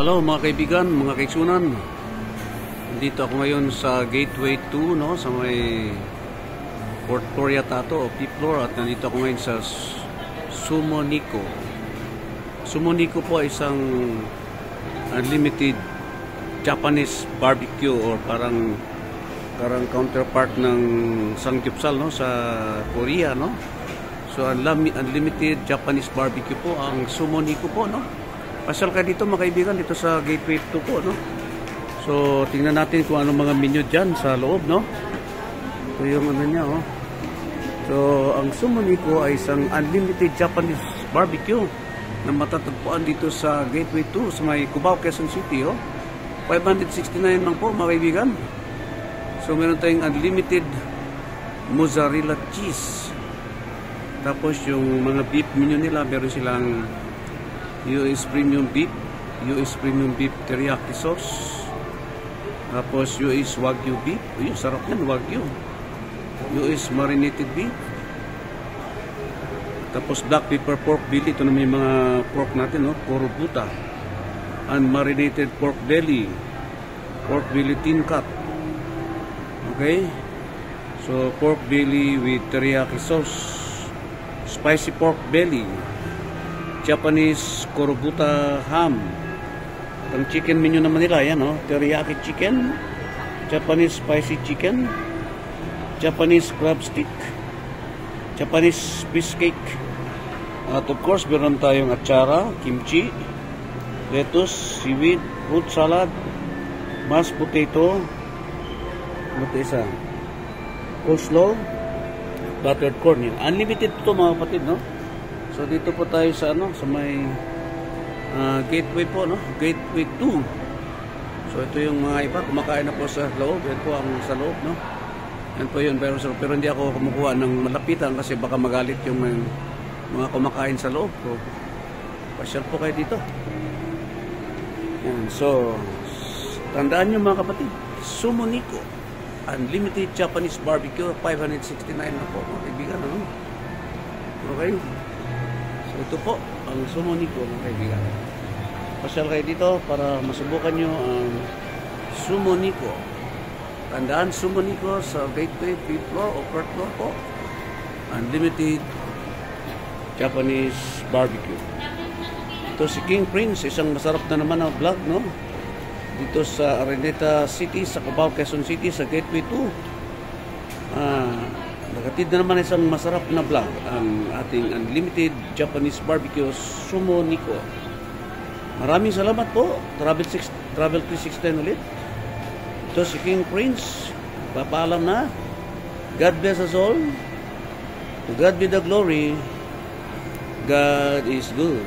Hello mga kaibigan, mga kaigsunan. Dito ako ngayon sa Gateway 2, no, sa may Port Coria Tato o P-Floor, at nandito ako ngayon sa Sumoniko. Sumoniko po ay isang unlimited Japanese barbecue or parang counterpart ng Samgyeopsal, no, sa Korea, no. So unlimited Japanese barbecue po ang Sumoniko po, no. Pasal ka dito mga kaibigan, dito sa Gateway 2 po, no. So tingnan natin kung anong mga menu dyan sa loob, no. Ito yung ano niya, oh. So ang Sumoniko ay isang unlimited Japanese barbecue na matatagpuan dito sa Gateway 2 sa may Cubao, Quezon City, oh. 569 lang po mga kaibigan. So meron tayong unlimited mozzarella cheese. Tapos yung mga beef menu nila, meron silang US Premium Beef Teriyaki Sauce. Tapos US Wagyu Beef. Uy, sarap yan, Wagyu. US Marinated Beef. Tapos Black Pepper Pork Belly. Ito na may mga pork natin, no? Korubuta. Unmarinated Pork Belly. Pork Belly Thin Cut. Okay? So, Pork Belly with Teriyaki Sauce. Spicy Pork Belly. Japanese Korubuta Ham. Ang chicken menu naman nila, yan, no? Teriyaki chicken, Japanese spicy chicken, Japanese crab stick, Japanese fish cake. At of course, meron tayong atsara, kimchi, lettuce, seaweed, fruit salad, mashed potato, ano ito isa? Coleslaw, buttered corn. Unlimited ito mga kapatid, no? So dito po tayo sa ano, sa may Gateway po, no? Gateway 2. So ito yung mga iba kumakain na po sa loob. Yan po ang sa loob, no? Yan po yun, pero hindi ako kumukuha ng malapitan kasi baka magalit yung mga kumakain sa loob. So pasyal po kayo dito. Yan, so tandaan nyo mga kapatid, Sumoniko unlimited Japanese barbecue, 569 na po mga kaibigan, no? Okay. Ito po ang Sumoniko mga kaibigan. Pasyal kayo dito para masubukan nyo ang Sumoniko. Tandaan, Sumoniko sa Gateway, P-Floor o Port Floor po. Unlimited Japanese barbecue. Ito si King Prince, isang masarap na naman na vlog, no? Dito sa Araneta City, sa Cubao, Quezon City, sa Gateway 2. Nagatid na naman isang masarap na vlog, ang ating unlimited Japanese barbecue Sumoniko. Maraming salamat po. Travel 369 ulit. Ito si King Prince. Papaalam na. God bless us all. To God be the glory. God is good.